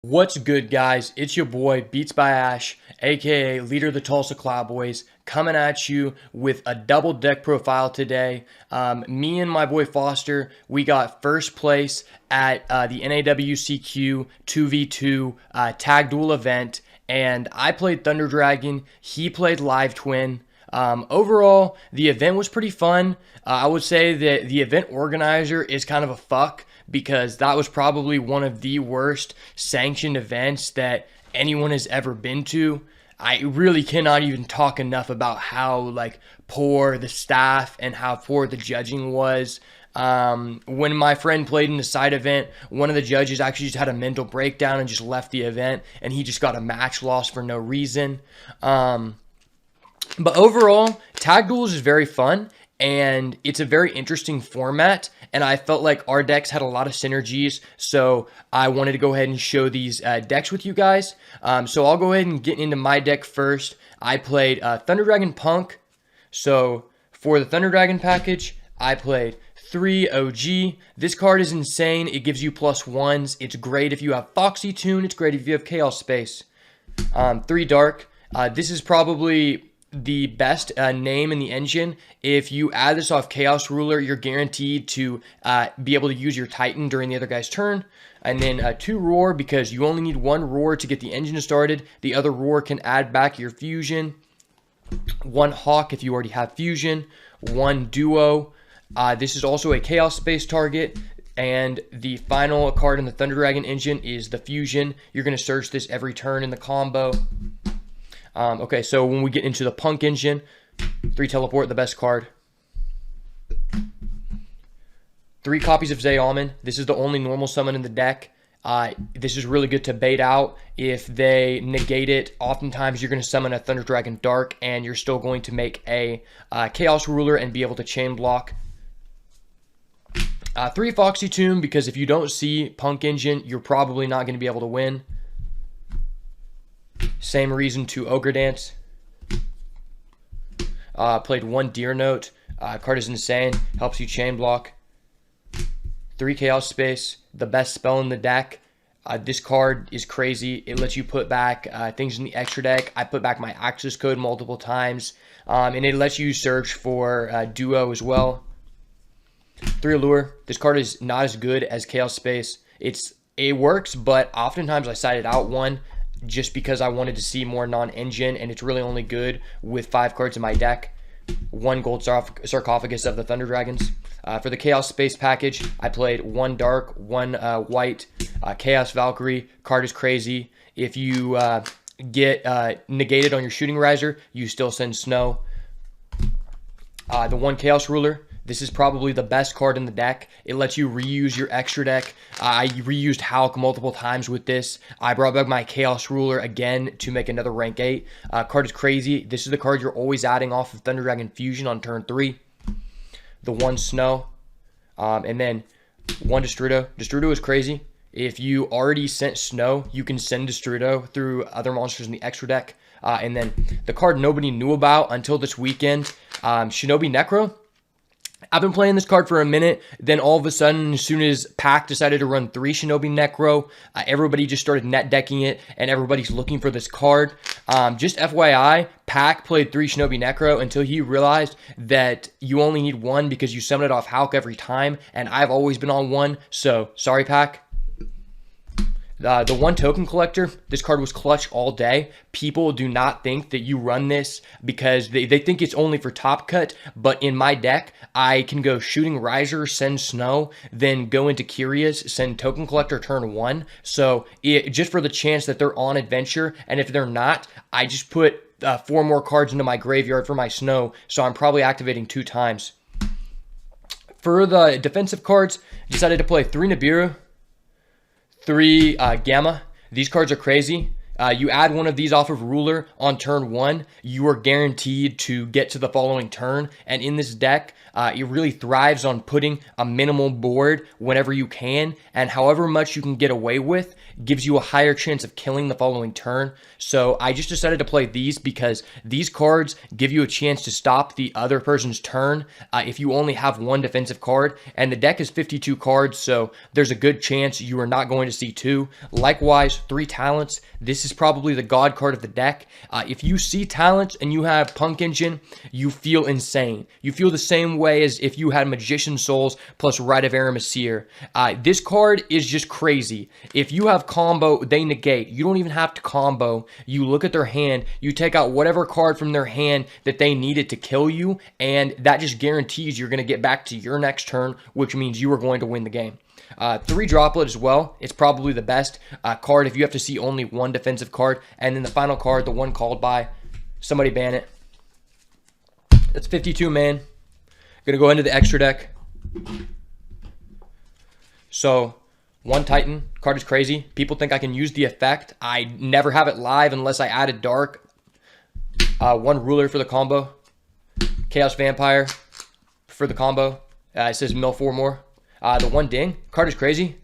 What's good, guys? It's your boy Beats by Ash, aka leader of the Tulsa Cloudboys, coming at you with a double deck profile today. Me and my boy Foster, we got first place at the NAWCQ 2v2 tag duel event, and I played Thunder Dragon. He played Live Twin. Overall, the event was pretty fun. I would say that the event organizer is kind of a fuck because that was probably one of the worst sanctioned events that anyone has ever been to. I really cannot even talk enough about how poor the staff and how poor the judging was. When my friend played in the side event, one of the judges actually just had a mental breakdown and just left the event, and he just got a match loss for no reason. But overall, tag duels is very fun, and it's a very interesting format, and I felt like our decks had a lot of synergies, so I wanted to go ahead and show these decks with you guys. So I'll go ahead and get into my deck first. I played Thunder Dragon Punk. So for the Thunder Dragon package, I played 3 OG. This card is insane. It gives you +1s. It's great if you have Foxy Tune. It's great if you have Chaos Space. 3 Dark. This is probably the best name in the engine. If you add this off Chaos Ruler, you're guaranteed to be able to use your Titan during the other guy's turn. And then 2 Roar, because you only need 1 Roar to get the engine started. The other Roar can add back your Fusion. 1 Hawk if you already have Fusion. 1 Duo. This is also a Chaos Space target. And the final card in the Thunder Dragon engine is the Fusion. You're going to search this every turn in the combo. Okay, so when we get into the Punk engine, 3 Teleport, the best card. 3 copies of Zayaman. This is the only normal summon in the deck. This is really good to bait out. If they negate it, oftentimes you're going to summon a Thunder Dragon Dark, and you're still going to make a Chaos Ruler and be able to chain block. 3 Foxy Tune, because if you don't see Punk engine, you're probably not going to be able to win. Same reason to Ogre Dance. Played 1 Deer Note. Card is insane. Helps you chain block. 3 Chaos Space. The best spell in the deck. This card is crazy. It lets you put back things in the extra deck. I put back my access code multiple times. And it lets you search for Duo as well. 3 Allure. This card is not as good as Chaos Space. It works, but oftentimes I sided out 1 just because I wanted to see more non-engine, and it's really only good with 5 cards in my deck. 1 Gold Sarcophagus of the Thunder Dragons. For the Chaos Space package, I played 1 Dark, 1 White, Chaos Valkyrie. Card is crazy. If you get negated on your Shooting Riser, you still send Snow. The 1 Chaos Ruler. This is probably the best card in the deck. It lets you reuse your extra deck. I reused Hulk multiple times with this. I brought back my Chaos Ruler again to make another rank 8. Card is crazy. This is the card you're always adding off of Thunder Dragon Fusion on turn 3. The 1 Snow. And then 1 Destrudo. Destrudo is crazy. If you already sent Snow, you can send Destrudo through other monsters in the extra deck. And then the card nobody knew about until this weekend, Shinobi Necro. I've been playing this card for a minute, then all of a sudden, as soon as Pack decided to run 3 Shinobi Necro, everybody just started net decking it, and everybody's looking for this card. Just FYI, Pack played 3 Shinobi Necro until he realized that you only need 1 because you summon it off Hulk every time, and I've always been on 1, so sorry, Pack. The 1 Token Collector, this card was clutch all day. People do not think that you run this because they think it's only for top cut, but in my deck, I can go Shooting Riser, send Snow, then go into Curious, send Token Collector turn 1. So just for the chance that they're on adventure, and if they're not, I just put 4 more cards into my graveyard for my Snow, so I'm probably activating 2 times. For the defensive cards, decided to play 3 Nibiru, 3 Gamma. These cards are crazy. You add 1 of these off of Ruler on turn 1, you are guaranteed to get to the following turn. And in this deck, It really thrives on putting a minimal board whenever you can, and however much you can get away with gives you a higher chance of killing the following turn. So I just decided to play these because these cards give you a chance to stop the other person's turn if you only have one defensive card, and the deck is 52 cards, so there's a good chance you are not going to see two. Likewise, 3 talents. This is probably the god card of the deck. If you see talents and you have Punk Engine, you feel insane. You feel the same way as if you had Magician Souls plus Rite of Aramesir. This card is just crazy. If you have combo, they negate. You don't even have to combo. You look at their hand, you take out whatever card from their hand that they needed to kill you, and that just guarantees you're going to get back to your next turn, which means you are going to win the game. 3 droplet as well. It's probably the best card if you have to see only one defensive card. And then the final card, the one called by, somebody ban it. That's 52, man. Gonna go into the extra deck. So, 1 Titan. Card is crazy. People think I can use the effect. I never have it live unless I added Dark. 1 Ruler for the combo. Chaos Vampire for the combo. It says mill 4 more. The 1 Ding. Card is crazy.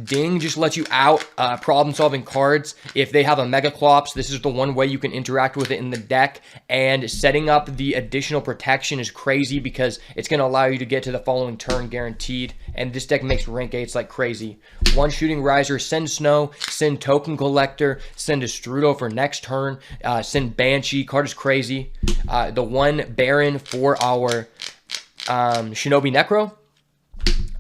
Ding just lets you out problem-solving cards. If they have a Mega Clops, this is the one way you can interact with it in the deck. And setting up the additional protection is crazy because it's going to allow you to get to the following turn guaranteed. And this deck makes rank 8s like crazy. 1 Shooting Riser, send Snow, send Token Collector, send Destrudo for next turn, send Banshee. Card is crazy. The 1 Baron for our Shinobi Necro.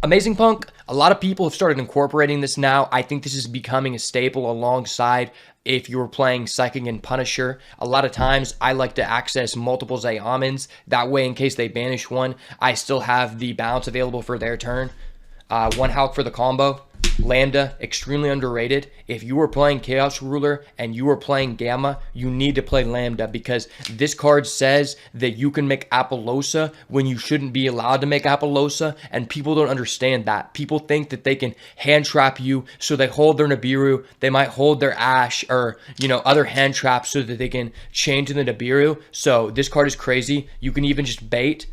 Amazing Punk. A lot of people have started incorporating this now. I think this is becoming a staple alongside if you're playing Psychic and Punisher. A lot of times I like to access multiple Zayamins. That way, in case they banish one, I still have the bounce available for their turn. 1 Hawk for the combo. Lambda, extremely underrated. If you are playing Chaos Ruler and you are playing Gamma, you need to play Lambda because this card says that you can make Apollosa when you shouldn't be allowed to make Apollosa, and people don't understand that. People think that they can hand trap you, so they hold their Nibiru, they might hold their Ash or, other hand traps so that they can chain to the Nibiru. So this card is crazy. You can even just bait.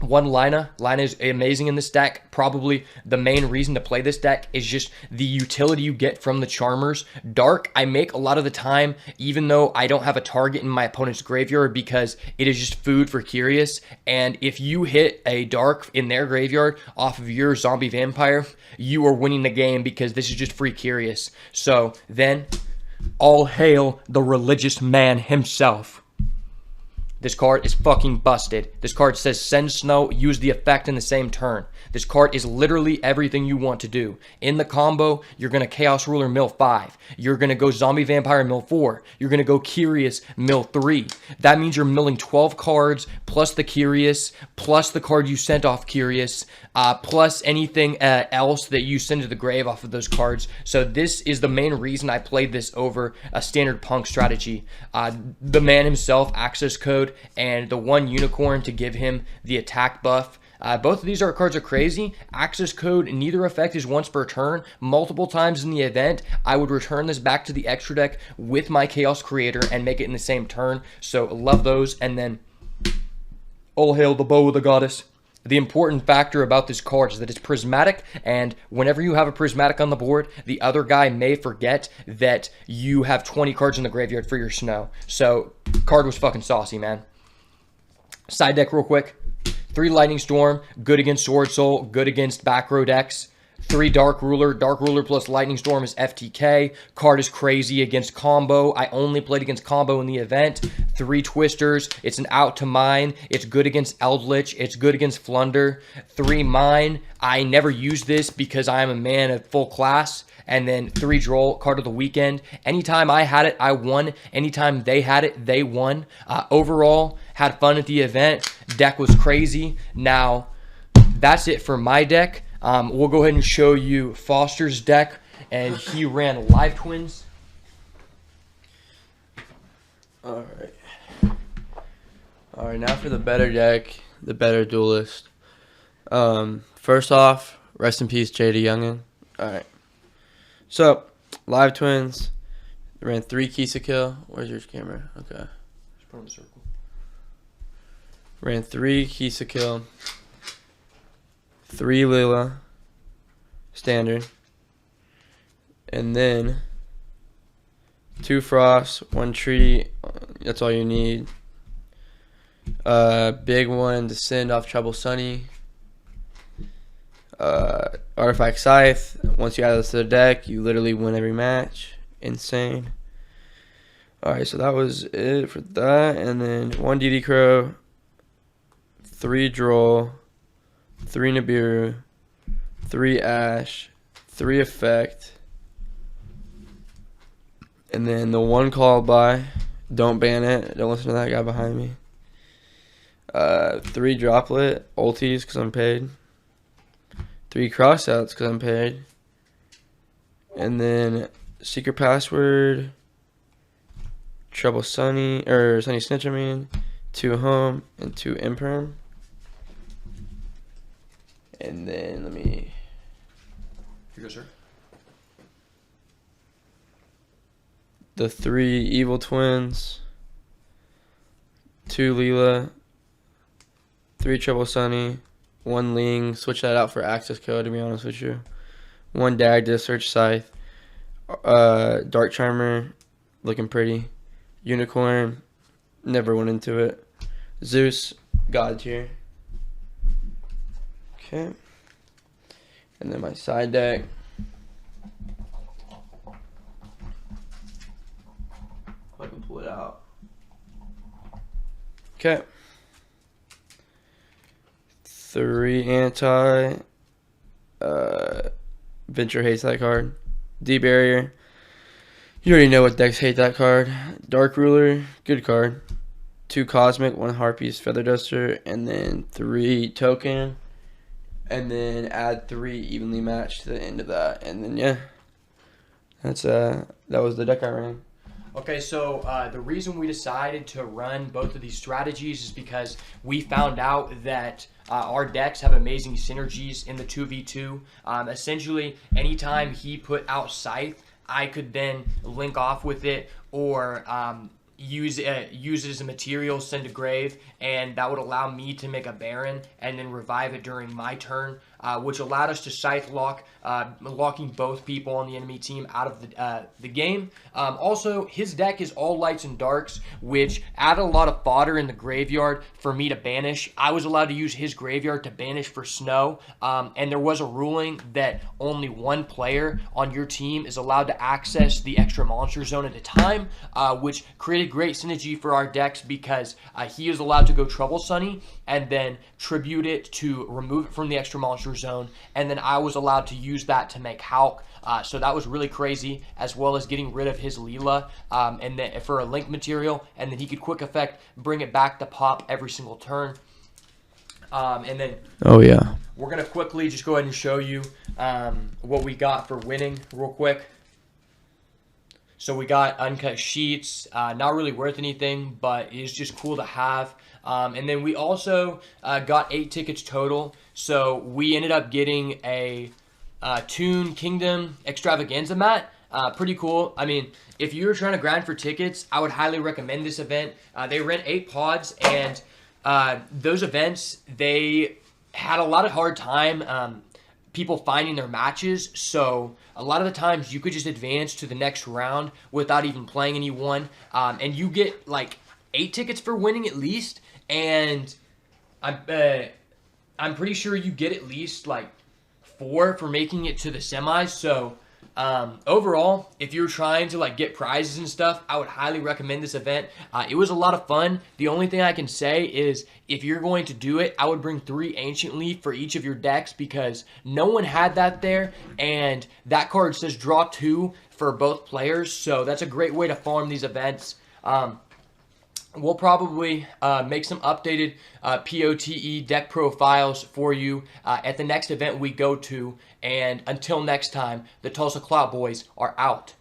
1 Lina. Lina is amazing in this deck. Probably the main reason to play this deck is just the utility you get from the Charmers. Dark, I make a lot of the time, even though I don't have a target in my opponent's graveyard because it is just food for Curious. And if you hit a Dark in their graveyard off of your Zombie Vampire, you are winning the game because this is just free Curious. So then, all hail the religious man himself. This card is fucking busted. This card says send Snow, use the effect in the same turn. This card is literally everything you want to do. In the combo, you're going to Chaos Ruler mill 5. You're going to go Zombie Vampire mill 4. You're going to go Curious mill 3. That means you're milling 12 cards plus the Curious, plus the card you sent off Curious, plus anything else that you send to the grave off of those cards. So this is the main reason I played this over a standard Punk strategy. The man himself, access code, and the 1 Unicorn to give him the attack buff. Both of these cards are crazy. Access code, neither effect is once per turn. Multiple times in the event, I would return this back to the extra deck with my Chaos Creator and make it in the same turn. So love those. And then, all hail the bow of the goddess. The important factor about this card is that it's prismatic, and whenever you have a prismatic on the board, the other guy may forget that you have 20 cards in the graveyard for your Snow. So, card was fucking saucy, man. Side deck real quick. 3 Lightning Storm, good against Sword Soul, good against back row decks. 3 Dark Ruler plus Lightning Storm is FTK. Card is crazy against combo. I only played against combo in the event. 3 Twisters, it's an out to mine. It's good against Eldritch. It's good against Flunder. 3 Mine, I never use this because I am a man of full class. And then 3 Droll, card of the weekend. Anytime I had it, I won. Anytime they had it, they won. Overall, had fun at the event. Deck was crazy. Now, that's it for my deck. We'll go ahead and show you Foster's deck, and he ran Live Twins. Alright, now for the better deck, the better duelist. First off, rest in peace, JD Youngin. Alright, so, Live Twins, ran 3 Kisa Kill. Where's your camera? Okay. Just put on the circle. Ran 3 Kisa Kill, 3 Lila, standard, and then 2 Frost, 1 Tree. That's all you need. Big one to send off Trouble Sunny. Artifact Scythe. Once you add this to the deck, you literally win every match. Insane. Alright, so that was it for that. And then 1 DD Crow, 3 Droll, 3 Nibiru, 3 Ash, 3 Effect, and then the 1 Call by. Don't ban it. Don't listen to that guy behind me. 3 Droplet, ulties because I'm paid. 3 Crossouts because I'm paid. And then Secret Password, Trouble Sunny, or Sunny Snitch, 2 Home, and 2 Imperm. And then let me. Here you go, sir. The 3 Evil Twins, 2 Leela, 3 Trouble Sunny, 1 Ling. Switch that out for access code, to be honest with you. 1 Dagda, Search Scythe, Dark Charmer, looking pretty. Unicorn, never went into it. Zeus, God tier. Okay. And then my side deck. If I can pull it out. Okay. 3 anti. Venture hates that card. D barrier. You already know what decks hate that card. Dark Ruler, good card. 2 Cosmic, 1 Harpies Feather Duster, and then 3 Token. And then add 3 evenly matched to the end of that. And then yeah. That's that was the deck I ran. Okay, so the reason we decided to run both of these strategies is because we found out that our decks have amazing synergies in the 2v2. Essentially, anytime he put out Scythe, I could then link off with it or use it as a material, send to grave, and that would allow me to make a Baron and then revive it during my turn, which allowed us to Scythe lock, locking both people on the enemy team out of the game. Also, his deck is all lights and darks, which added a lot of fodder in the graveyard for me to banish. I was allowed to use his graveyard to banish for snow, and there was a ruling that only 1 player on your team is allowed to access the extra monster zone at a time, which created great synergy for our decks because he is allowed to go Trouble Sunny and then tribute it to remove it from the extra monster zone, and then I was allowed to use that to make Nawcq. So that was really crazy, as well as getting rid of his Leela and then for a link material, and then he could quick effect bring it back to pop every single turn. And then Oh yeah. we're gonna quickly just go ahead and show you what we got for winning real quick. So we got uncut sheets, not really worth anything, but it's just cool to have. And then we also got 8 tickets total. So we ended up getting a Toon Kingdom Extravaganza mat. Pretty cool. I mean, if you're trying to grind for tickets, I would highly recommend this event. They rent 8 pods, and those events, they had a lot of hard time people finding their matches. So a lot of the times you could just advance to the next round without even playing anyone. And you get like 8 tickets for winning at least. And I'm pretty sure you get at least like 4 for making it to the semis. So overall, if you're trying to like get prizes and stuff, I would highly recommend this event. It was a lot of fun. The only thing I can say is if you're going to do it, I would bring 3 Ancient Leaf for each of your decks because no one had that there, and that card says draw 2 for both players, so that's a great way to farm these events. We'll probably make some updated POTE deck profiles for you at the next event we go to. And until next time, the Tulsa Cloud Boys are out.